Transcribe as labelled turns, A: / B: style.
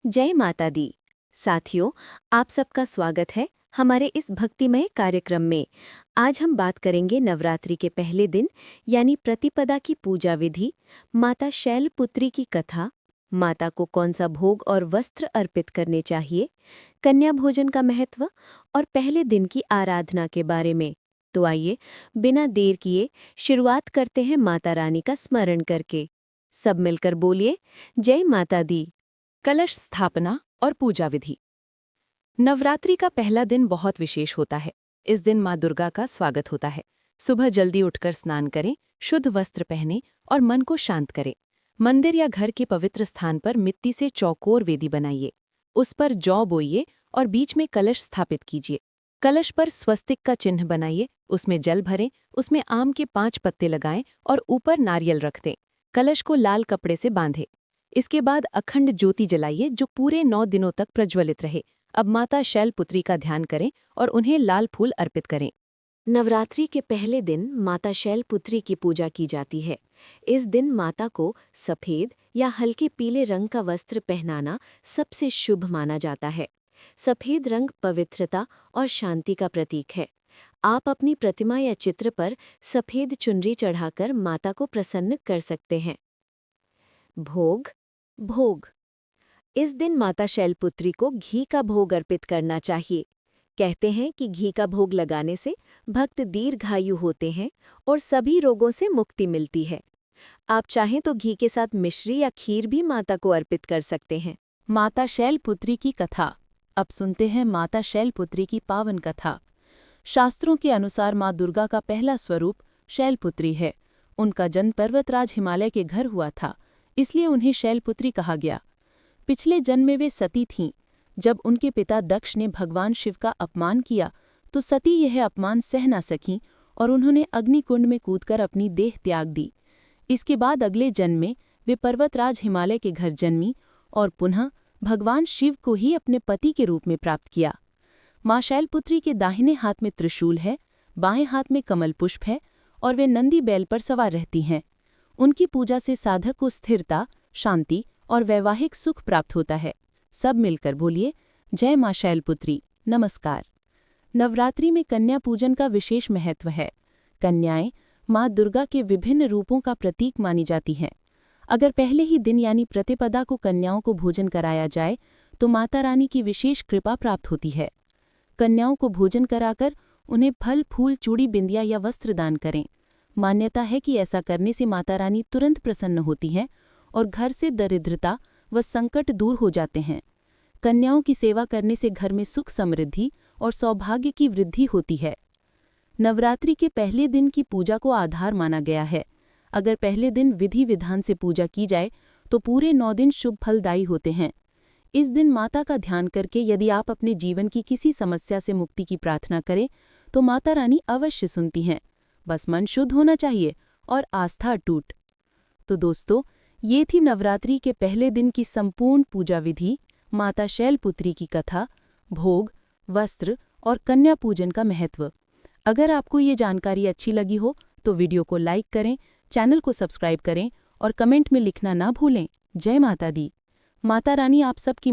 A: जय माता दी। साथियों, आप सबका स्वागत है हमारे इस भक्तिमय कार्यक्रम में। आज हम बात करेंगे नवरात्रि के पहले दिन यानी प्रतिपदा की पूजा विधि, माता शैलपुत्री की कथा, माता को कौन सा भोग और वस्त्र अर्पित करने चाहिए, कन्या भोजन का महत्व और पहले दिन की आराधना के बारे में। तो आइए बिना देर किए शुरुआत करते हैं माता रानी का स्मरण करके। सब मिलकर बोलिए, जय माता दी।
B: कलश स्थापना और पूजा विधि। नवरात्रि का पहला दिन बहुत विशेष होता है। इस दिन माँ दुर्गा का स्वागत होता है। सुबह जल्दी उठकर स्नान करें, शुद्ध वस्त्र पहनें और मन को शांत करें। मंदिर या घर के पवित्र स्थान पर मिट्टी से चौकोर वेदी बनाइए। उस पर जौ बोइए और बीच में कलश स्थापित कीजिए। कलश पर स्वस्तिक का चिन्ह बनाइए, उसमें जल भरें, उसमें आम के 5 पत्ते लगाएं और ऊपर नारियल रख दें। कलश को लाल कपड़े से बांधें। इसके बाद अखंड ज्योति जलाइए जो पूरे 9 दिनों तक प्रज्वलित रहे। अब माता शैलपुत्री का ध्यान करें और उन्हें लाल फूल अर्पित करें।
A: नवरात्रि के पहले दिन माता शैलपुत्री की पूजा की जाती है। इस दिन माता को सफेद या हल्के पीले रंग का वस्त्र पहनाना सबसे शुभ माना जाता है। सफेद रंग पवित्रता और शांति का प्रतीक है। आप अपनी प्रतिमा या चित्र पर सफेद चुनरी चढ़ाकर माता को प्रसन्न कर सकते हैं। भोग। इस दिन माता शैलपुत्री को घी का भोग अर्पित करना चाहिए। कहते हैं कि घी का भोग लगाने से भक्त दीर्घायु होते हैं और सभी रोगों से मुक्ति मिलती है। आप चाहें तो घी के साथ मिश्री या खीर भी माता को अर्पित कर सकते हैं।
B: माता शैलपुत्री की कथा। अब सुनते हैं माता शैलपुत्री की पावन कथा। शास्त्रों के अनुसार माँ दुर्गा का पहला स्वरूप शैलपुत्री है। उनका जन्म पर्वतराज हिमालय के घर हुआ था, इसलिए उन्हें शैलपुत्री कहा गया। पिछले जन्म में वे सती थीं। जब उनके पिता दक्ष ने भगवान शिव का अपमान किया तो सती यह अपमान सह न सकीं और उन्होंने अग्निकुंड में कूदकर अपनी देह त्याग दी। इसके बाद अगले जन्म में वे पर्वतराज हिमालय के घर जन्मी और पुनः भगवान शिव को ही अपने पति के रूप में प्राप्त किया। माँ शैलपुत्री के दाहिने हाथ में त्रिशूल है, बाएं हाथ में कमल पुष्प है और वे नंदी बैल पर सवार रहती हैं। उनकी पूजा से साधक को स्थिरता, शांति और वैवाहिक सुख प्राप्त होता है। सब मिलकर बोलिए, जय माँ शैलपुत्री। नमस्कार। नवरात्रि में कन्या पूजन का विशेष महत्व है। कन्याएं माँ दुर्गा के विभिन्न रूपों का प्रतीक मानी जाती हैं। अगर पहले ही दिन यानी प्रतिपदा को कन्याओं को भोजन कराया जाए तो माता रानी की विशेष कृपा प्राप्त होती है। कन्याओं को भोजन कराकर उन्हें फल, फूल, चूड़ी, बिंदिया या वस्त्र दान करें। मान्यता है कि ऐसा करने से माता रानी तुरंत प्रसन्न होती हैं और घर से दरिद्रता व संकट दूर हो जाते हैं। कन्याओं की सेवा करने से घर में सुख, समृद्धि और सौभाग्य की वृद्धि होती है। नवरात्रि के पहले दिन की पूजा को आधार माना गया है। अगर पहले दिन विधि विधान से पूजा की जाए तो पूरे 9 दिन शुभ फलदायी होते हैं। इस दिन माता का ध्यान करके यदि आप अपने जीवन की किसी समस्या से मुक्ति की प्रार्थना करें तो माता रानी अवश्य सुनती हैं। बस मन शुद्ध होना चाहिए और आस्था अटूट। तो दोस्तों, ये थी नवरात्रि के पहले दिन की संपूर्ण पूजा विधि, माता शैलपुत्री की कथा, भोग, वस्त्र और कन्या पूजन का महत्व। अगर आपको ये जानकारी अच्छी लगी हो तो वीडियो को लाइक करें, चैनल को सब्सक्राइब करें और कमेंट में लिखना ना भूलें। जय माता दी। माता रानी आप सबकी